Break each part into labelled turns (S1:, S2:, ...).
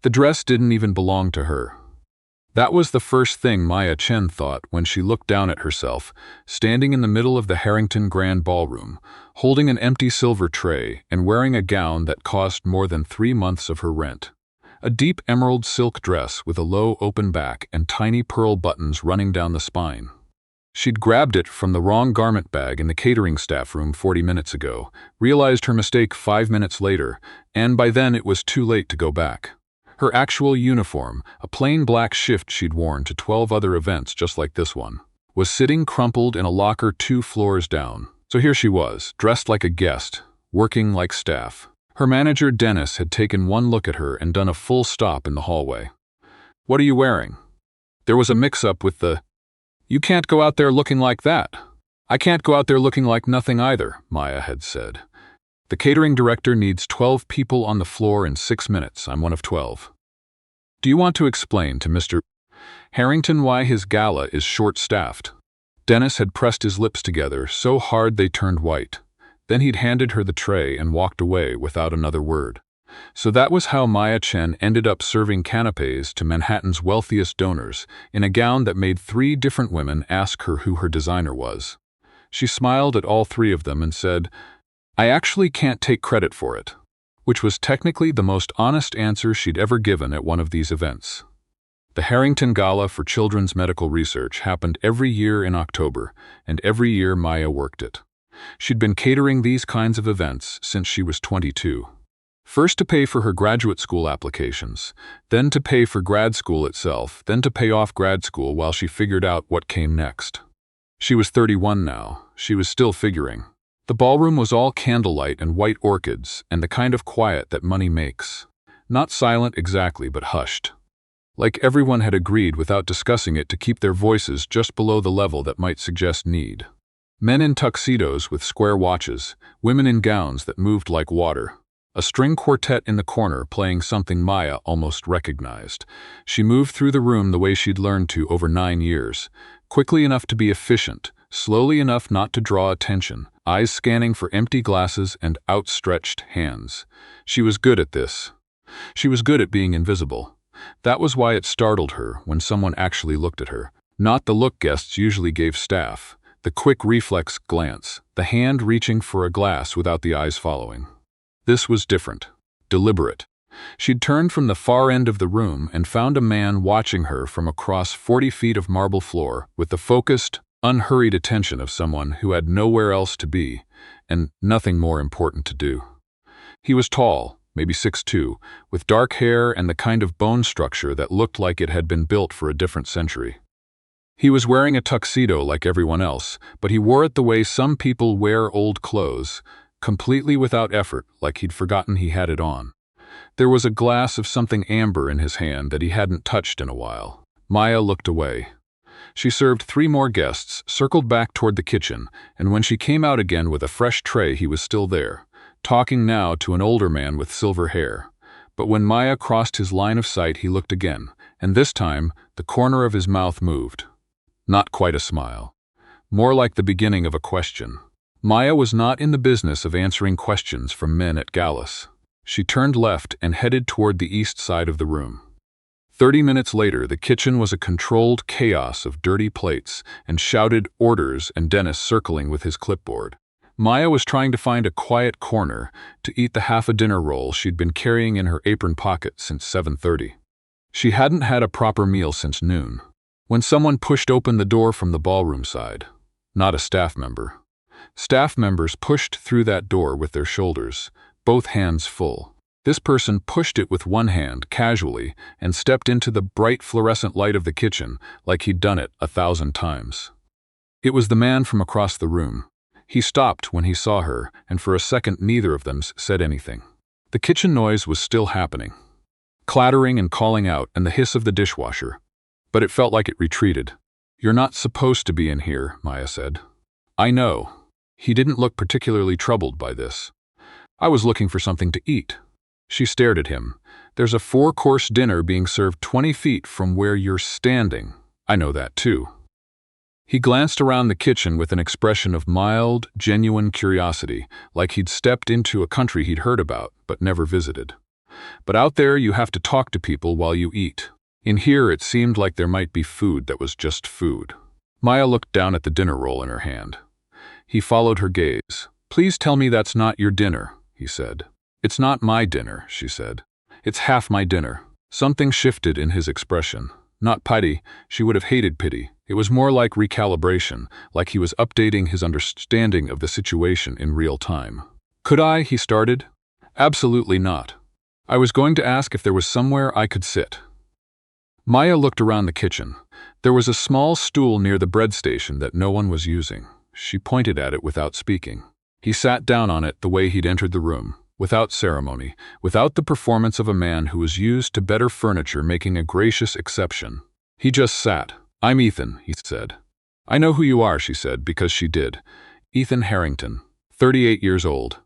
S1: The dress didn't even belong to her. That was the first thing Chen thought when she looked down at herself, standing in the middle of the Harrington Grand Ballroom, holding an empty silver tray and wearing a gown that cost more than 3 months of her rent. A deep emerald silk dress with a low open back and tiny pearl buttons running down the spine. She'd grabbed it from the wrong garment bag in the catering staff room 40 minutes ago, realized her mistake 5 minutes later, and by then it was too late to go back. Her actual uniform, a plain black shift she'd worn to 12 other events just like this one, was sitting crumpled in a locker 2 floors down. So here she was, dressed like a guest, working like staff. Her manager, Dennis, had taken one look at her and done a full stop in the hallway. "What are you wearing?" There was a mix-up with the, "You can't go out there looking like that." "I can't go out there looking like nothing either," Maya had said. "The catering director needs 12 people on the floor in 6 minutes. I'm one of 12. Do you want to explain to Mr. Harrington why his gala is short-staffed?" Dennis had pressed his lips together so hard they turned white. Then he'd handed her the tray and walked away without another word. So that was how Chen ended up serving canapés to Manhattan's wealthiest donors, in a gown that made 3 different women ask her who her designer was. She smiled at all 3 of them and said, "I actually can't take credit for it," which was technically the most honest answer she'd ever given at one of these events. The Harrington Gala for Children's Medical Research happened every year in October, and every year Maya worked it. She'd been catering these kinds of events since she was 22. First to pay for her graduate school applications, then to pay for grad school itself, then to pay off grad school while she figured out what came next. She was 31 now. She was still figuring. The ballroom was all candlelight and white orchids and the kind of quiet that money makes. Not silent exactly, but hushed. Like everyone had agreed without discussing it to keep their voices just below the level that might suggest need. Men in tuxedos with square watches, women in gowns that moved like water. A string quartet in the corner playing something Maya almost recognized. She moved through the room the way she'd learned to over 9 years, quickly enough to be efficient, slowly enough not to draw attention, eyes scanning for empty glasses and outstretched hands. She was good at this. She was good at being invisible. That was why it startled her when someone actually looked at her. Not the look guests usually gave staff, the quick reflex glance, the hand reaching for a glass without the eyes following. This was different, deliberate. She'd turned from the far end of the room and found a man watching her from across 40 feet of marble floor with the focused, unhurried attention of someone who had nowhere else to be and nothing more important to do. He was tall, maybe 6'2", with dark hair and the kind of bone structure that looked like it had been built for a different century. He was wearing a tuxedo like everyone else, but he wore it the way some people wear old clothes, completely without effort, like he'd forgotten he had it on. There was a glass of something amber in his hand that he hadn't touched in a while. Maya looked away. She served 3 more guests, circled back toward the kitchen, and when she came out again with a fresh tray, he was still there, talking now to an older man with silver hair. But when Maya crossed his line of sight, he looked again, and this time, the corner of his mouth moved. Not quite a smile. More like the beginning of a question. Maya was not in the business of answering questions from men at galas. She turned left and headed toward the east side of the room. 30 minutes later, the kitchen was a controlled chaos of dirty plates and shouted orders and Dennis circling with his clipboard. Maya was trying to find a quiet corner to eat the half a dinner roll she'd been carrying in her apron pocket since 7:30. She hadn't had a proper meal since noon. When someone pushed open the door from the ballroom side. Not a staff member. Staff members pushed through that door with their shoulders, both hands full. This person pushed it with one hand, casually, and stepped into the bright fluorescent light of the kitchen like he'd done it 1,000 times. It was the man from across the room. He stopped when he saw her, and for a second neither of them said anything. The kitchen noise was still happening. Clattering and calling out and the hiss of the dishwasher. But it felt like it retreated. "You're not supposed to be in here," Maya said. "I know." He didn't look particularly troubled by this. "I was looking for something to eat." She stared at him. "There's a 4-course dinner being served 20 feet from where you're standing. I know that too." He glanced around the kitchen with an expression of mild, genuine curiosity, like he'd stepped into a country he'd heard about but never visited. But out there you have to talk to people while you eat. In here it seemed like there might be food that was just food. Maya looked down at the dinner roll in her hand. He followed her gaze. "Please tell me that's not your dinner," he said. "It's not my dinner," she said. "It's half my dinner." Something shifted in his expression. Not pity, she would have hated pity. It was more like recalibration, like he was updating his understanding of the situation in real time. "Could I?" he started. "Absolutely not. I was going to ask if there was somewhere I could sit." Maya looked around the kitchen. There was a small stool near the bread station that no one was using. She pointed at it without speaking. He sat down on it the way he'd entered the room, without ceremony, without the performance of a man who was used to better furniture making a gracious exception. He just sat. "I'm Ethan," he said. "I know who you are," she said, because she did. "Ethan Harrington, 38 years old.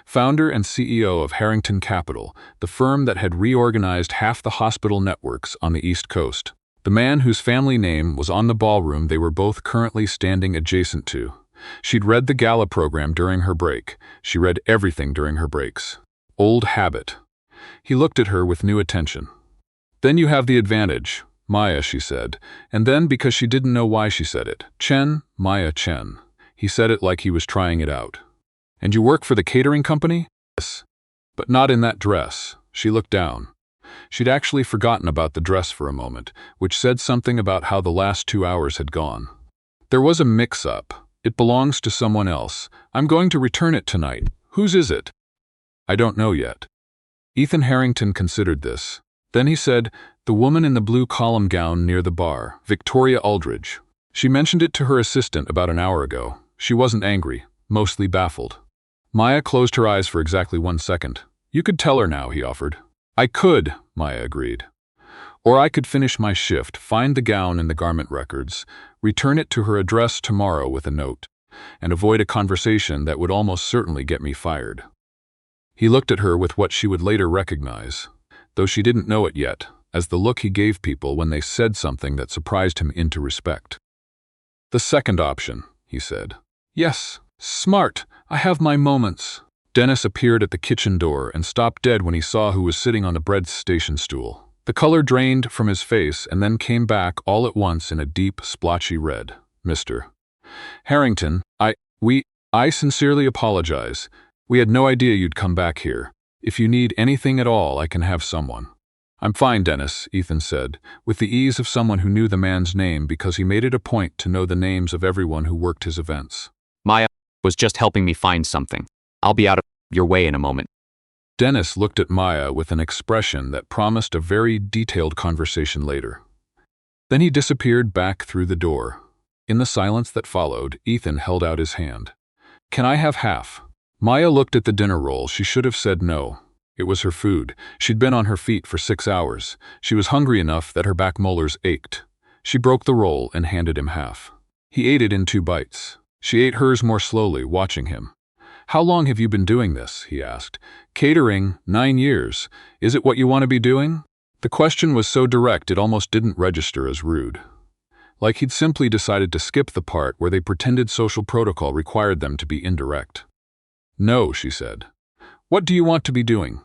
S1: Founder and CEO of Harrington Capital, the firm that had reorganized half the hospital networks on the East Coast. The man whose family name was on the ballroom they were both currently standing adjacent to. She'd read the gala program during her break. She read everything during her breaks. Old habit. He looked at her with new attention. "Then you have the advantage, Maya," she said, and then, because she didn't know why she said it, "Chen, Maya Chen." He said it like he was trying it out. "And you work for the catering company?" "Yes." "But not in that dress." She looked down. She'd actually forgotten about the dress for a moment, which said something about how the last 2 hours had gone. "There was a mix-up. It belongs to someone else. I'm going to return it tonight. Whose is it?" "I don't know yet." Ethan Harrington considered this. Then he said, "The woman in the blue column gown near the bar, Victoria Aldridge. She mentioned it to her assistant about an hour ago. She wasn't angry, mostly baffled." Maya closed her eyes for exactly 1 second. "You could tell her now," he offered. "I could," Maya agreed. "Or I could finish my shift, find the gown in the garment records, return it to her address tomorrow with a note, and avoid a conversation that would almost certainly get me fired." He looked at her with what she would later recognize, though she didn't know it yet, as the look he gave people when they said something that surprised him into respect. "The second option," he said. "Yes, smart. I have my moments." Dennis appeared at the kitchen door and stopped dead when he saw who was sitting on the bread station stool. The color drained from his face and then came back all at once in a deep, splotchy red. "Mr. Harrington, I sincerely apologize. We had no idea you'd come back here. If you need anything at all, I can have someone." "I'm fine, Dennis," Ethan said, with the ease of someone who knew the man's name because he made it a point to know the names of everyone who worked his events.
S2: "Maya was just helping me find something. I'll be out of your way in a moment."
S1: Dennis looked at Maya with an expression that promised a very detailed conversation later. Then he disappeared back through the door. In the silence that followed, Ethan held out his hand. "Can I have half?" Maya looked at the dinner roll. She should have said no. It was her food. She'd been on her feet for 6 hours. She was hungry enough that her back molars ached. She broke the roll and handed him half. He ate it in 2 bites. She ate hers more slowly, watching him. "How long have you been doing this?" he asked. "Catering, 9 years. Is it what you want to be doing?" The question was so direct it almost didn't register as rude. Like he'd simply decided to skip the part where they pretended social protocol required them to be indirect. "No," she said. "What do you want to be doing?"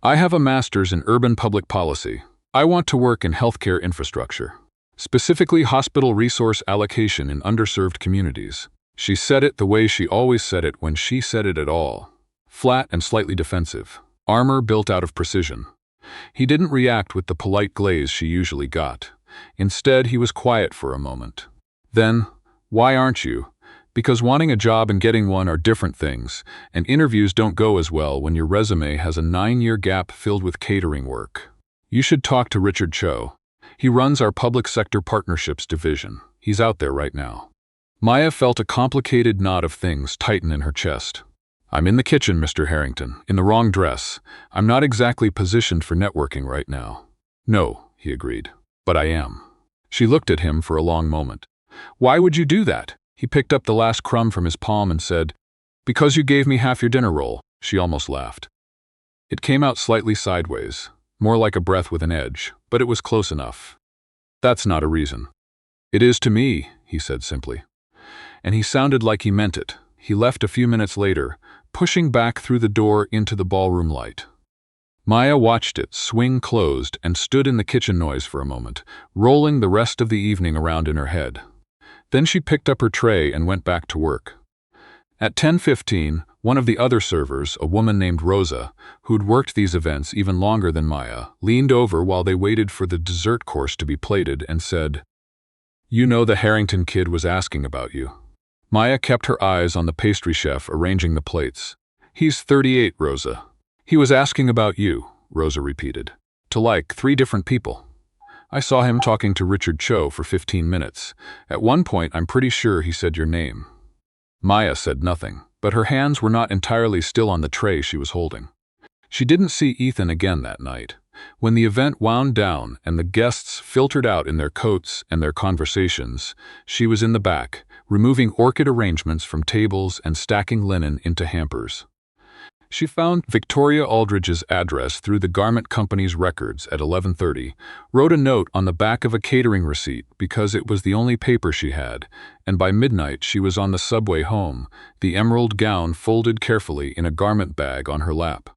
S1: "I have a master's in urban public policy. I want to work in healthcare infrastructure, specifically hospital resource allocation in underserved communities." She said it the way she always said it when she said it at all. Flat and slightly defensive. Armor built out of precision. He didn't react with the polite glaze she usually got. Instead, he was quiet for a moment. Then, "Why aren't you?" "Because wanting a job and getting one are different things, and interviews don't go as well when your resume has a 9-year gap filled with catering work. You should talk to Richard Cho. He runs our public sector partnerships division. He's out there right now." Maya felt a complicated knot of things tighten in her chest. "I'm in the kitchen, Mr. Harrington, in the wrong dress. I'm not exactly positioned for networking right now." "No," he agreed, "but I am." She looked at him for a long moment. "Why would you do that?" He picked up the last crumb from his palm and said, "Because you gave me half your dinner roll." She almost laughed. It came out slightly sideways, more like a breath with an edge, but it was close enough. "That's not a reason." "It is to me," he said simply. And he sounded like he meant it. He left a few minutes later, pushing back through the door into the ballroom light. Maya watched it swing closed and stood in the kitchen noise for a moment, rolling the rest of the evening around in her head. Then she picked up her tray and went back to work. At 10:15, one of the other servers, a woman named Rosa, who'd worked these events even longer than Maya, leaned over while they waited for the dessert course to be plated and said, "You know the Harrington kid was asking about you." Maya kept her eyes on the pastry chef arranging the plates. "He's 38, Rosa." "He was asking about you," Rosa repeated. "To like 3 different people. I saw him talking to Richard Cho for 15 minutes. At one point, I'm pretty sure he said your name." Maya said nothing, but her hands were not entirely still on the tray she was holding. She didn't see Ethan again that night. When the event wound down and the guests filtered out in their coats and their conversations, she was in the back, removing orchid arrangements from tables and stacking linen into hampers. She found Victoria Aldridge's address through the garment company's records at 11:30, wrote a note on the back of a catering receipt because it was the only paper she had, and by midnight she was on the subway home, the emerald gown folded carefully in a garment bag on her lap.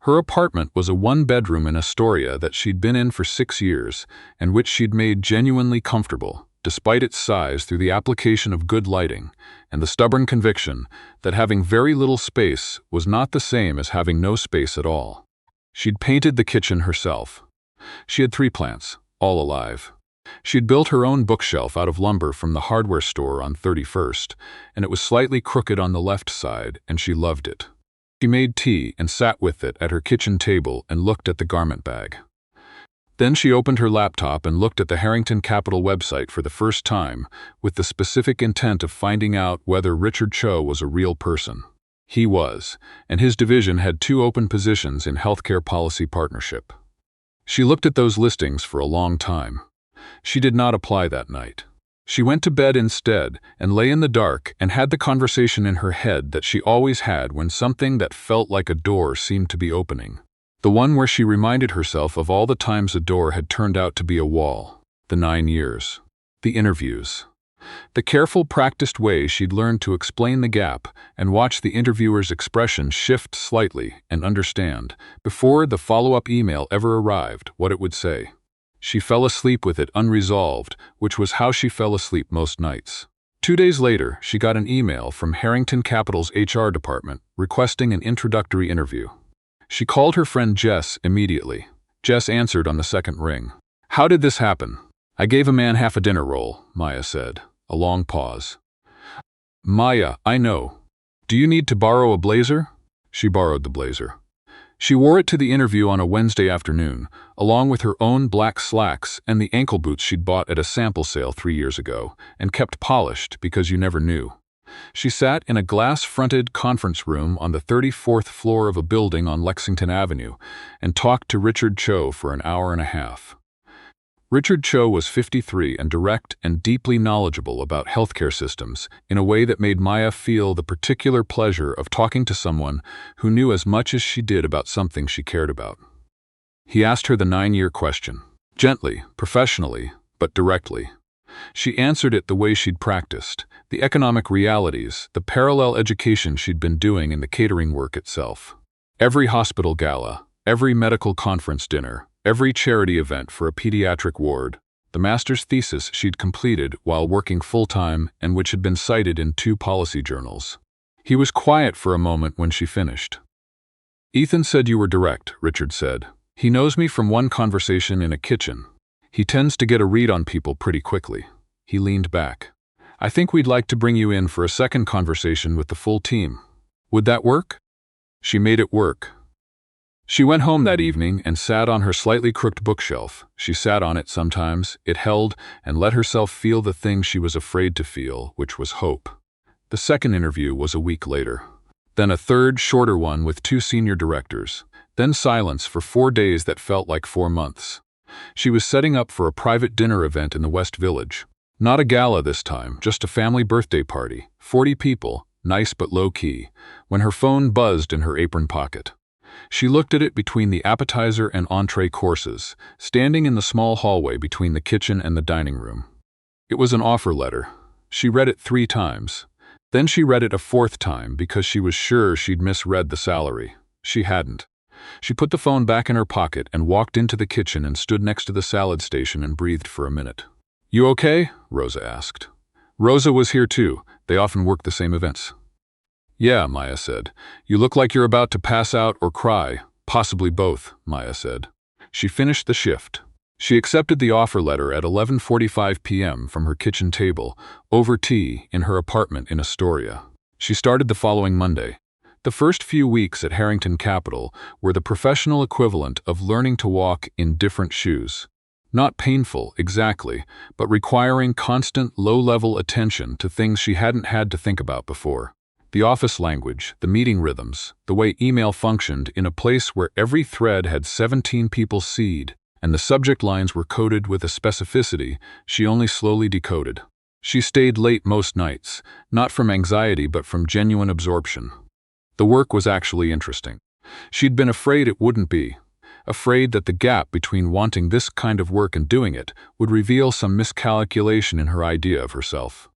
S1: Her apartment was a 1-bedroom in Astoria that she'd been in for 6 years, and which she'd made genuinely comfortable, despite its size, through the application of good lighting and the stubborn conviction that having very little space was not the same as having no space at all. She'd painted the kitchen herself. She had 3 plants, all alive. She'd built her own bookshelf out of lumber from the hardware store on 31st, and it was slightly crooked on the left side, and she loved it. She made tea and sat with it at her kitchen table and looked at the garment bag. Then she opened her laptop and looked at the Harrington Capital website for the first time, with the specific intent of finding out whether Richard Cho was a real person. He was, and his division had 2 open positions in healthcare policy partnership. She looked at those listings for a long time. She did not apply that night. She went to bed instead and lay in the dark and had the conversation in her head that she always had when something that felt like a door seemed to be opening. The one where she reminded herself of all the times a door had turned out to be a wall. The 9 years. The interviews. The careful, practiced way she'd learned to explain the gap and watch the interviewer's expression shift slightly and understand, before the follow-up email ever arrived, what it would say. She fell asleep with it unresolved, which was how she fell asleep most nights. 2 days later, she got an email from Harrington Capital's HR department requesting an introductory interview. She called her friend Jess immediately. Jess answered on the second ring. "How did this happen?" "I gave a man half a dinner roll," Maya said. A long pause. "Maya, I know. Do you need to borrow a blazer?" She borrowed the blazer. She wore it to the interview on a Wednesday afternoon, along with her own black slacks and the ankle boots she'd bought at a sample sale 3 years ago, and kept polished because you never knew. She sat in a glass-fronted conference room on the 34th floor of a building on Lexington Avenue and talked to Richard Cho for an hour and a half. Richard Cho was 53 and direct and deeply knowledgeable about healthcare systems in a way that made Maya feel the particular pleasure of talking to someone who knew as much as she did about something she cared about. He asked her the 9-year question. Gently, professionally, but directly. She answered it the way she'd practiced, the economic realities, the parallel education she'd been doing in the catering work itself. Every hospital gala, every medical conference dinner, every charity event for a pediatric ward, the master's thesis she'd completed while working full-time and which had been cited in 2 policy journals. He was quiet for a moment when she finished. "Ethan said you were direct," Richard said. "He knows me from one conversation in a kitchen. He tends to get a read on people pretty quickly." He leaned back. "I think we'd like to bring you in for a second conversation with the full team. Would that work?" She made it work. She went home that evening and sat on her slightly crooked bookshelf. She sat on it sometimes, it held, and let herself feel the thing she was afraid to feel, which was hope. The second interview was a week later. Then a third, shorter one with 2 senior directors. Then silence for 4 days that felt like 4 months. She was setting up for a private dinner event in the West Village. Not a gala this time, just a family birthday party, 40 people, nice but low-key, when her phone buzzed in her apron pocket. She looked at it between the appetizer and entree courses, standing in the small hallway between the kitchen and the dining room. It was an offer letter. She read it 3 times. Then she read it a 4th time because she was sure she'd misread the salary. She hadn't. She put the phone back in her pocket and walked into the kitchen and stood next to the salad station and breathed for a minute. "You okay?" Rosa asked. Rosa was here too. They often worked the same events. "Yeah," Maya said. "You look like you're about to pass out or cry. Possibly both," Maya said. She finished the shift. She accepted the offer letter at 11:45 p.m. from her kitchen table, over tea, in her apartment in Astoria. She started the following Monday. The first few weeks at Harrington Capital were the professional equivalent of learning to walk in different shoes. Not painful, exactly, but requiring constant, low-level attention to things she hadn't had to think about before. The office language, the meeting rhythms, the way email functioned in a place where every thread had 17 people seed, and the subject lines were coded with a specificity she only slowly decoded. She stayed late most nights, not from anxiety but from genuine absorption. The work was actually interesting. She'd been afraid it wouldn't be, afraid that the gap between wanting this kind of work and doing it would reveal some miscalculation in her idea of herself.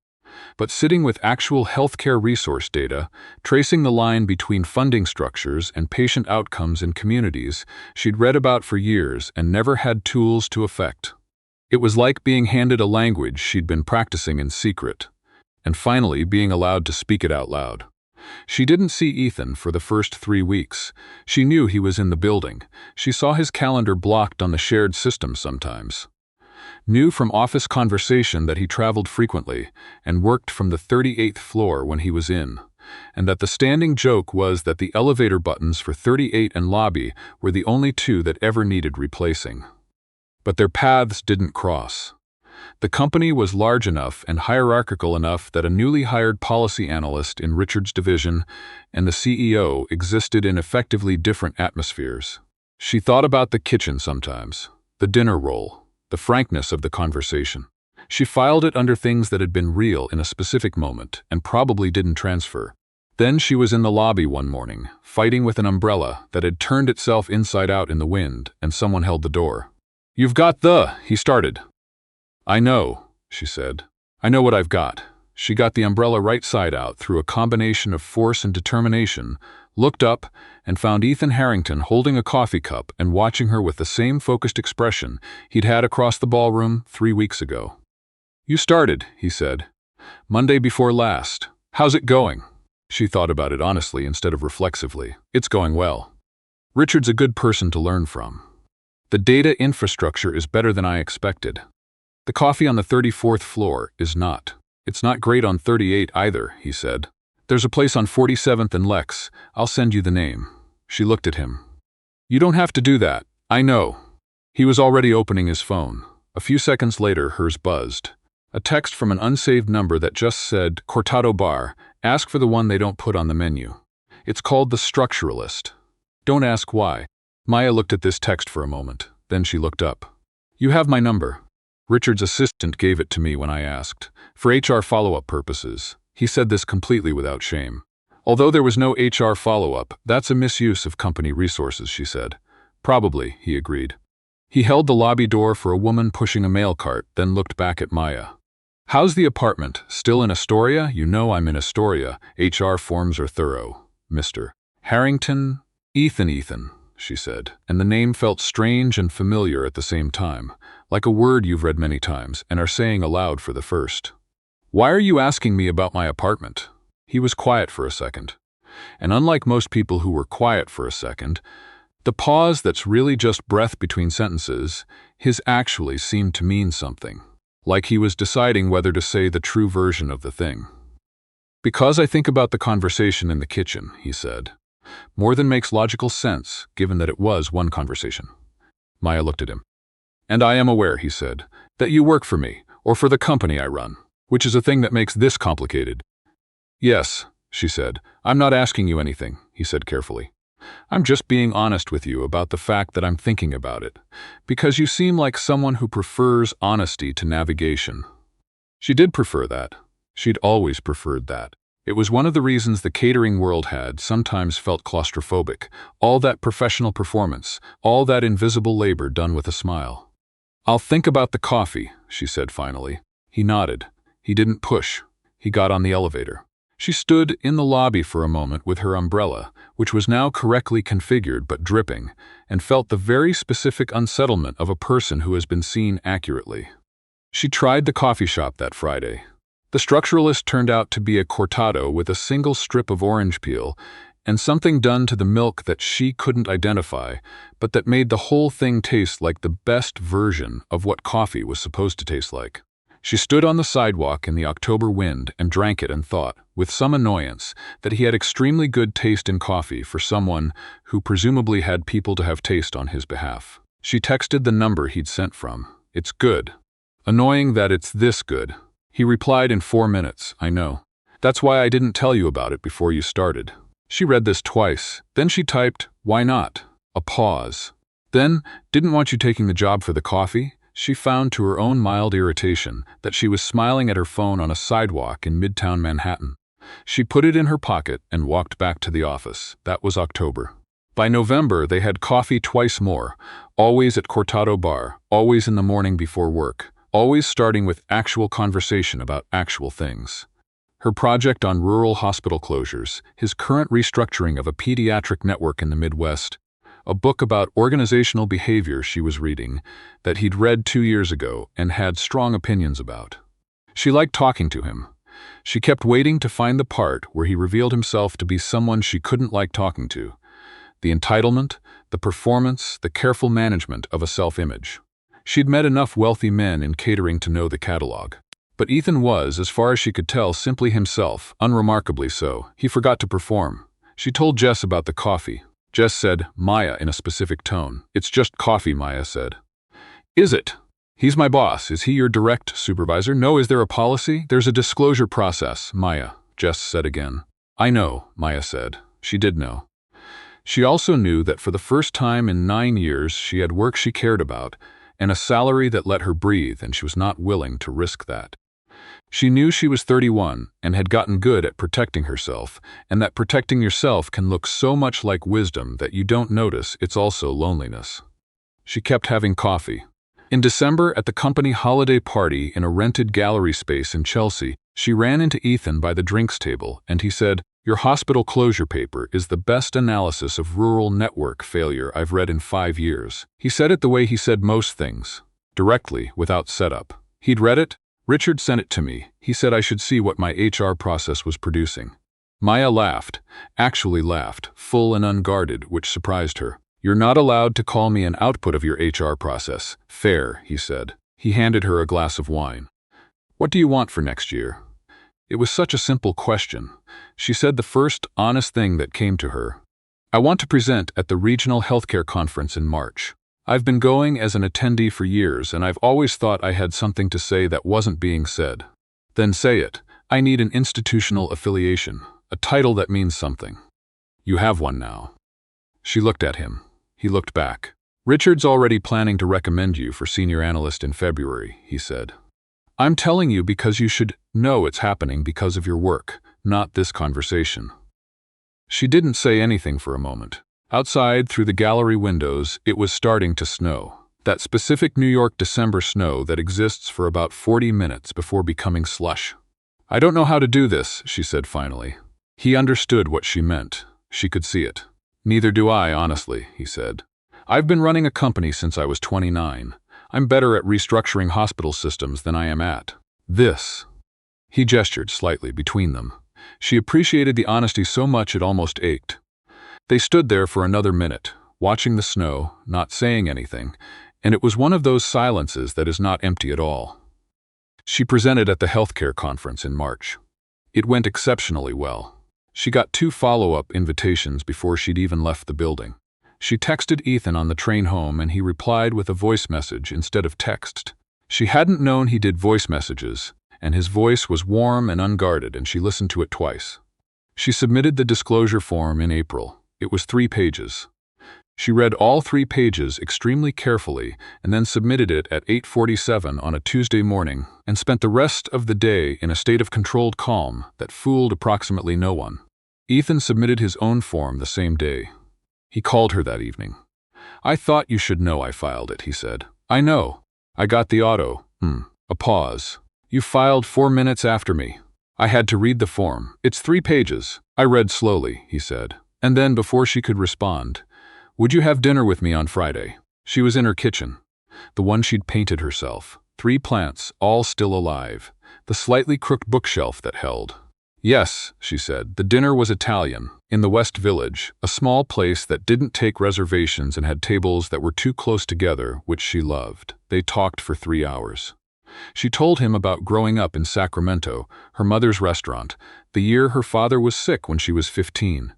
S1: But sitting with actual healthcare resource data, tracing the line between funding structures and patient outcomes in communities she'd read about for years and never had tools to affect. It was like being handed a language she'd been practicing in secret, and finally being allowed to speak it out loud. She didn't see Ethan for the first 3 weeks. She knew he was in the building. She saw his calendar blocked on the shared system sometimes. Knew from office conversation that he traveled frequently and worked from the 38th floor when he was in, and that the standing joke was that the elevator buttons for 38 and lobby were the only two that ever needed replacing. But their paths didn't cross. The company was large enough and hierarchical enough that a newly hired policy analyst in Richard's division and the CEO existed in effectively different atmospheres. She thought about the kitchen sometimes, the dinner roll, the frankness of the conversation. She filed it under things that had been real in a specific moment and probably didn't transfer. Then she was in the lobby one morning, fighting with an umbrella that had turned itself inside out in the wind, and someone held the door. "You've got he started. "I know," she said. "I know what I've got." She got the umbrella right side out through a combination of force and determination, looked up, and found Ethan Harrington holding a coffee cup and watching her with the same focused expression he'd had across the ballroom 3 weeks ago. "You started," he said. "Monday before last. How's it going?" She thought about it honestly instead of reflexively. "It's going well. Richard's a good person to learn from. The data infrastructure is better than I expected. The coffee on the 34th floor is not. It's not great on 38 either," he said. "There's a place on 47th and Lex. I'll send you the name." She looked at him. "You don't have to do that. I know." He was already opening his phone. A few seconds later, hers buzzed. A text from an unsaved number that just said, "Cortado Bar, ask for the one they don't put on the menu. It's called the Structuralist. Don't ask why." Maya looked at this text for a moment. Then she looked up. "You have my number. Richard's assistant gave it to me when I asked, for HR follow-up purposes." He said this completely without shame. "Although there was no HR follow-up, that's a misuse of company resources," she said. "Probably," he agreed. He held the lobby door for a woman pushing a mail cart, then looked back at Maya. "How's the apartment? Still in Astoria? You know I'm in Astoria. HR forms are thorough. Mr. Harrington? Ethan, she said, and the name felt strange and familiar at the same time, like a word you've read many times and are saying aloud for the first. "Why are you asking me about my apartment?" He was quiet for a second. And unlike most people who were quiet for a second, the pause that's really just breath between sentences, his actually seemed to mean something, like he was deciding whether to say the true version of the thing. "Because I think about the conversation in the kitchen," he said. "More than makes logical sense, given that it was one conversation." Maya looked at him. "And I am aware," he said, "that you work for me, or for the company I run, which is a thing that makes this complicated." "Yes," she said. "I'm not asking you anything," he said carefully. "I'm just being honest with you about the fact that I'm thinking about it, because you seem like someone who prefers honesty to navigation." She did prefer that. She'd always preferred that. It was one of the reasons the catering world had sometimes felt claustrophobic, all that professional performance, all that invisible labor done with a smile. "I'll think about the coffee," she said finally. He nodded. He didn't push. He got on the elevator. She stood in the lobby for a moment with her umbrella, which was now correctly configured but dripping, and felt the very specific unsettlement of a person who has been seen accurately. She tried the coffee shop that Friday. The structuralist turned out to be a cortado with a single strip of orange peel and something done to the milk that she couldn't identify, but that made the whole thing taste like the best version of what coffee was supposed to taste like. She stood on the sidewalk in the October wind and drank it and thought, with some annoyance, that he had extremely good taste in coffee for someone who presumably had people to have taste on his behalf. She texted the number he'd sent from. "It's good. Annoying that it's this good." He replied in 4 minutes, "I know. That's why I didn't tell you about it before you started." She read this twice. Then she typed, "Why not?" A pause. Then, "Didn't want you taking the job for the coffee?" She found to her own mild irritation that she was smiling at her phone on a sidewalk in Midtown Manhattan. She put it in her pocket and walked back to the office. That was October. By November, they had coffee twice more, always at Cortado Bar, always in the morning before work, always starting with actual conversation about actual things. Her project on rural hospital closures, his current restructuring of a pediatric network in the Midwest, a book about organizational behavior she was reading that he'd read 2 years ago and had strong opinions about. She liked talking to him. She kept waiting to find the part where he revealed himself to be someone she couldn't like talking to. The entitlement, the performance, the careful management of a self-image. She'd met enough wealthy men in catering to know the catalog. But Ethan was, as far as she could tell, simply himself, unremarkably so. He forgot to perform. She told Jess about the coffee. Jess said, "Maya," in a specific tone. "It's just coffee," Maya said. "Is it? He's my boss. Is he your direct supervisor?" "No." "Is there a policy?" "There's a disclosure process," Maya, Jess said again. "I know," Maya said. She did know. She also knew that for the first time in 9 years she had work she cared about, and a salary that let her breathe, and she was not willing to risk that. She knew she was 31 and had gotten good at protecting herself, and that protecting yourself can look so much like wisdom that you don't notice it's also loneliness. She kept having coffee. In December, at the company holiday party in a rented gallery space in Chelsea, she ran into Ethan by the drinks table, and he said, "Your hospital closure paper is the best analysis of rural network failure I've read in 5 years." He said it the way he said most things, directly, without setup. He'd read it. "Richard sent it to me. He said I should see what my HR process was producing." Maya laughed, actually laughed, full and unguarded, which surprised her. "You're not allowed to call me an output of your HR process." "Fair," he said. He handed her a glass of wine. "What do you want for next year?" It was such a simple question. She said the first honest thing that came to her. "I want to present at the Regional Healthcare Conference in March. I've been going as an attendee for years, and I've always thought I had something to say that wasn't being said." "Then say it. I need an institutional affiliation, a title that means something." "You have one now." She looked at him. He looked back. "Richard's already planning to recommend you for senior analyst in February," he said. "I'm telling you because you should know it's happening because of your work, not this conversation." She didn't say anything for a moment. Outside, through the gallery windows, it was starting to snow. That specific New York December snow that exists for about 40 minutes before becoming slush. "I don't know how to do this," she said finally. He understood what she meant. She could see it. "Neither do I, honestly," he said. "I've been running a company since I was 29. I'm better at restructuring hospital systems than I am at this." He gestured slightly between them. She appreciated the honesty so much it almost ached. They stood there for another minute, watching the snow, not saying anything, and it was one of those silences that is not empty at all. She presented at the healthcare conference in March. It went exceptionally well. She got 2 follow-up invitations before she'd even left the building. She texted Ethan on the train home, and he replied with a voice message instead of text. She hadn't known he did voice messages, and his voice was warm and unguarded, and she listened to it twice. She submitted the disclosure form in April. It was 3 pages. She read all 3 pages extremely carefully and then submitted it at 8:47 on a Tuesday morning and spent the rest of the day in a state of controlled calm that fooled approximately no one. Ethan submitted his own form the same day. He called her that evening. "I thought you should know I filed it," he said. "I know. I got the auto." A pause. "You filed 4 minutes after me." I had to read the form. It's 3 pages. I read slowly, he said. And then, before she could respond, "Would you have dinner with me on Friday?" She was in her kitchen, the one she'd painted herself. 3 plants, all still alive. The slightly crooked bookshelf that held. "Yes," she said. The dinner was Italian, in the West Village, a small place that didn't take reservations and had tables that were too close together, which she loved. They talked for 3 hours. She told him about growing up in Sacramento, her mother's restaurant, the year her father was sick when she was 15,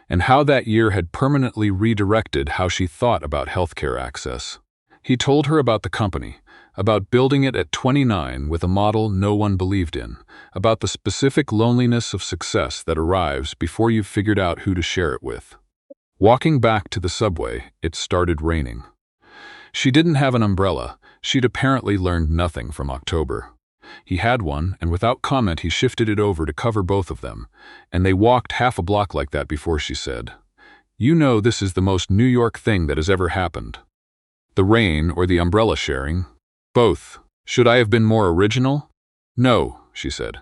S1: and how that year had permanently redirected how she thought about healthcare access. He told her about the company, about building it at 29 with a model no one believed in, about the specific loneliness of success that arrives before you've figured out who to share it with. Walking back to the subway, it started raining. She didn't have an umbrella. She'd apparently learned nothing from October. He had one, and without comment he shifted it over to cover both of them, and they walked half a block like that before she said, "You know this is the most New York thing that has ever happened." The rain or the umbrella sharing? Both. Should I have been more original? No, she said.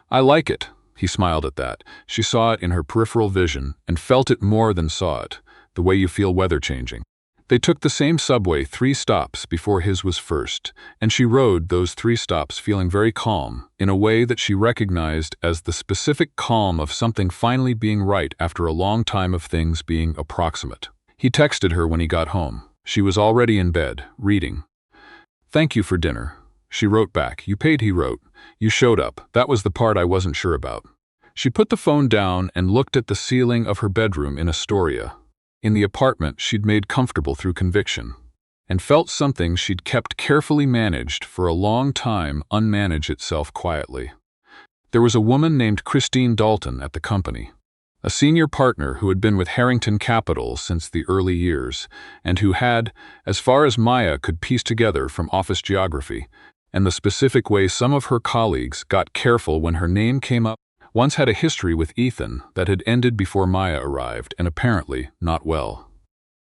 S1: I like it. He smiled at that. She saw it in her peripheral vision and felt it more than saw it, the way you feel weather changing. They took the same subway 3 stops before his was first, and she rode those 3 stops feeling very calm, in a way that she recognized as the specific calm of something finally being right after a long time of things being approximate. He texted her when he got home. She was already in bed, reading. "Thank you for dinner." She wrote back. "You paid," he wrote. "You showed up. That was the part I wasn't sure about." She put the phone down and looked at the ceiling of her bedroom in Astoria. In the apartment she'd made comfortable through conviction, and felt something she'd kept carefully managed for a long time unmanage itself quietly. There was a woman named Christine Dalton at the company, a senior partner who had been with Harrington Capital since the early years, and who had, as far as Maya could piece together from office geography, and the specific way some of her colleagues got careful when her name came up, once had a history with Ethan that had ended before Maya arrived, and apparently not well.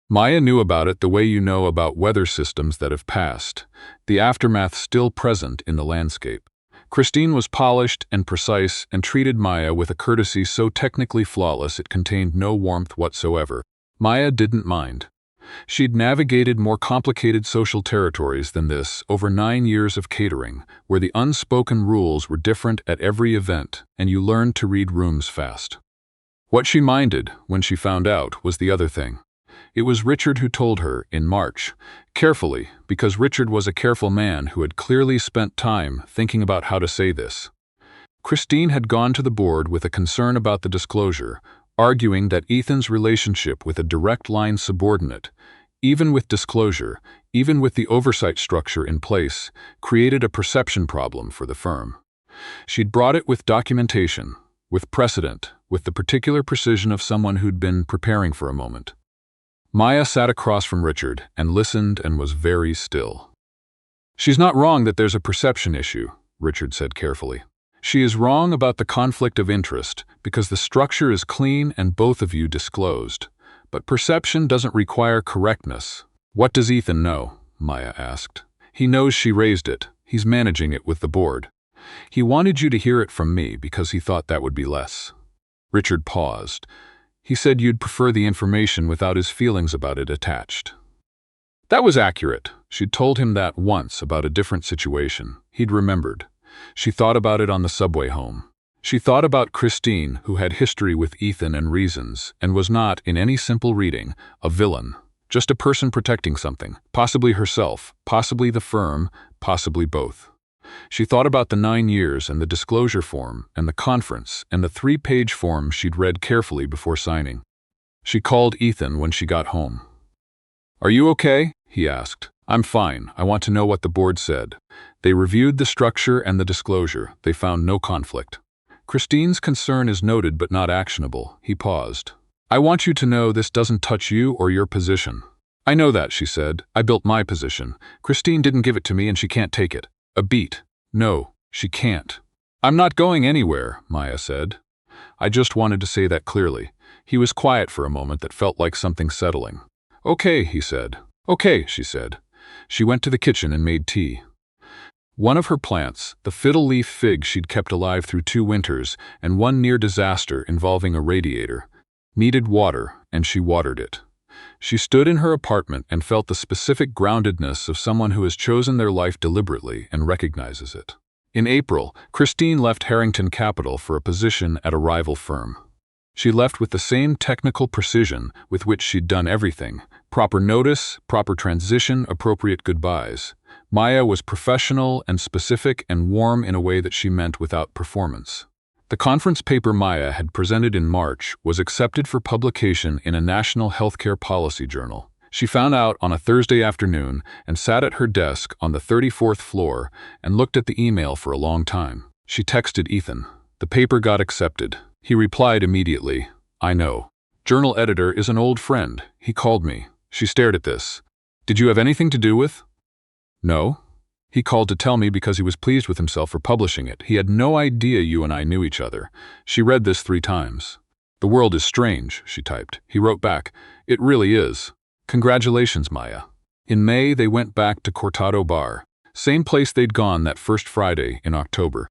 S1: Maya knew about it the way you know about weather systems that have passed, the aftermath still present in the landscape. Christine was polished and precise and treated Maya with a courtesy so technically flawless it contained no warmth whatsoever. Maya didn't mind. She'd navigated more complicated social territories than this over 9 years of catering, where the unspoken rules were different at every event, and you learned to read rooms fast. What she minded, when she found out, was the other thing. It was Richard who told her, in March, carefully, because Richard was a careful man who had clearly spent time thinking about how to say this. Christine had gone to the board with a concern about the disclosure, arguing that Ethan's relationship with a direct line subordinate, even with disclosure, even with the oversight structure in place, created a perception problem for the firm. She'd brought it with documentation, with precedent, with the particular precision of someone who'd been preparing for a moment. Maya sat across from Richard and listened and was very still. "She's not wrong that there's a perception issue," Richard said carefully. "She is wrong about the conflict of interest because the structure is clean and both of you disclosed. But perception doesn't require correctness." "What does Ethan know?" Maya asked. "He knows she raised it. He's managing it with the board. He wanted you to hear it from me because he thought that would be less." Richard paused. "He said you'd prefer the information without his feelings about it attached." That was accurate. She'd told him that once about a different situation. He'd remembered. She thought about it on the subway home. She thought about Christine, who had history with Ethan and reasons, and was not, in any simple reading, a villain, just a person protecting something, possibly herself, possibly the firm, possibly both. She thought about the 9 years and the disclosure form and the conference and the 3-page form she'd read carefully before signing. She called Ethan when she got home. "Are you okay?" he asked. "I'm fine. I want to know what the board said." They reviewed the structure and the disclosure. They found no conflict. "Christine's concern is noted but not actionable." He paused. "I want you to know this doesn't touch you or your position." "I know that," she said. "I built my position. Christine didn't give it to me and she can't take it. A beat. No, she can't." "I'm not going anywhere," Maya said. "I just wanted to say that clearly." He was quiet for a moment that felt like something settling. "Okay," he said. "Okay," she said. She went to the kitchen and made tea. One of her plants, the fiddle-leaf fig she'd kept alive through 2 winters, and one near disaster involving a radiator, needed water, and she watered it. She stood in her apartment and felt the specific groundedness of someone who has chosen their life deliberately and recognizes it. In April, Christine left Harrington Capital for a position at a rival firm. She left with the same technical precision with which she'd done everything: proper notice, proper transition, appropriate goodbyes. Maya was professional and specific and warm in a way that she meant without performance. The conference paper Maya had presented in March was accepted for publication in a national healthcare policy journal. She found out on a Thursday afternoon and sat at her desk on the 34th floor and looked at the email for a long time. She texted Ethan. The paper got accepted. He replied immediately, "I know. Journal editor is an old friend. He called me." She stared at this. "Did you have anything to do with?" "No. He called to tell me because he was pleased with himself for publishing it. He had no idea you and I knew each other." She read this 3 times. "The world is strange," she typed. He wrote back, "It really is. Congratulations, Maya." In May, they went back to Cortado Bar, same place they'd gone that first Friday in October.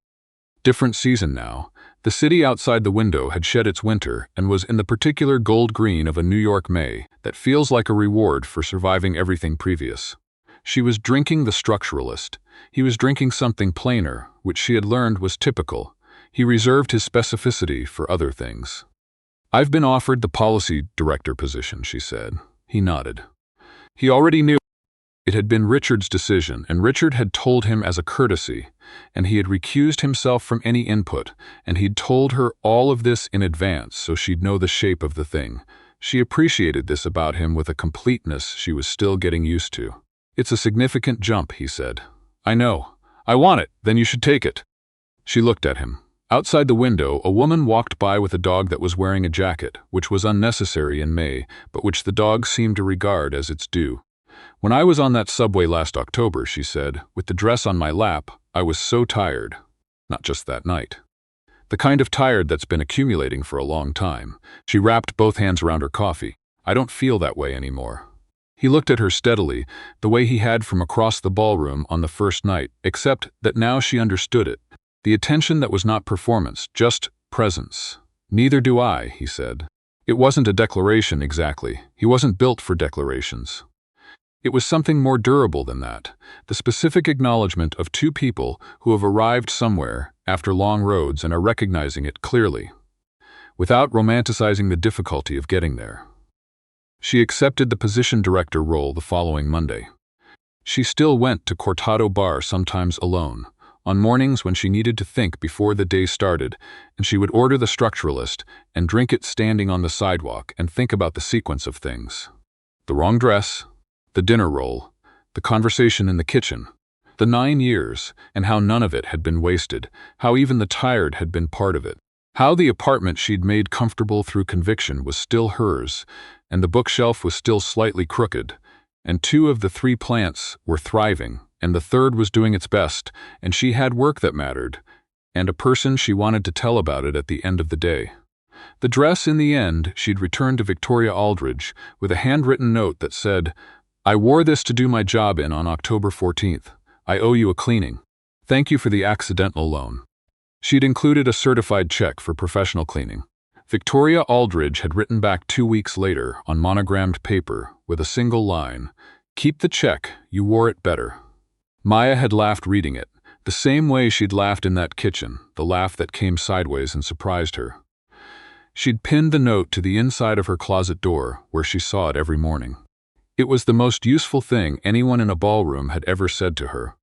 S1: Different season now. The city outside the window had shed its winter and was in the particular gold green of a New York May that feels like a reward for surviving everything previous. She was drinking the structuralist. He was drinking something plainer, which she had learned was typical. He reserved his specificity for other things. "I've been offered the policy director position," she said. He nodded. He already knew it had been Richard's decision, and Richard had told him as a courtesy, and he had recused himself from any input, and he'd told her all of this in advance so she'd know the shape of the thing. She appreciated this about him with a completeness she was still getting used to. "It's a significant jump," he said. "I know. I want it. Then you should take it." She looked at him. Outside the window, a woman walked by with a dog that was wearing a jacket, which was unnecessary in May, but which the dog seemed to regard as its due. "When I was on that subway last October," she said, "with the dress on my lap, I was so tired. Not just that night. The kind of tired that's been accumulating for a long time." She wrapped both hands around her coffee. "I don't feel that way anymore." He looked at her steadily, the way he had from across the ballroom on the first night, except that now she understood it. The attention that was not performance, just presence. "Neither do I," he said. It wasn't a declaration exactly. He wasn't built for declarations. It was something more durable than that, the specific acknowledgement of 2 people who have arrived somewhere after long roads and are recognizing it clearly, without romanticizing the difficulty of getting there. She accepted the position director role the following Monday. She still went to Cortado Bar sometimes alone, on mornings when she needed to think before the day started, and she would order the structuralist and drink it standing on the sidewalk and think about the sequence of things. The wrong dress, the dinner roll, the conversation in the kitchen, the 9 years, and how none of it had been wasted, how even the tired had been part of it, how the apartment she'd made comfortable through conviction was still hers, and the bookshelf was still slightly crooked, and 2 of the 3 plants were thriving, and the 3rd was doing its best, and she had work that mattered, and a person she wanted to tell about it at the end of the day. The dress, in the end, she'd returned to Victoria Aldridge with a handwritten note that said, "I wore this to do my job in on October 14th. I owe you a cleaning. Thank you for the accidental loan." She'd included a certified check for professional cleaning. Victoria Aldridge had written back 2 weeks later on monogrammed paper with a single line, "Keep the check, you wore it better." Maya had laughed reading it, the same way she'd laughed in that kitchen, the laugh that came sideways and surprised her. She'd pinned the note to the inside of her closet door, where she saw it every morning. It was the most useful thing anyone in a ballroom had ever said to her.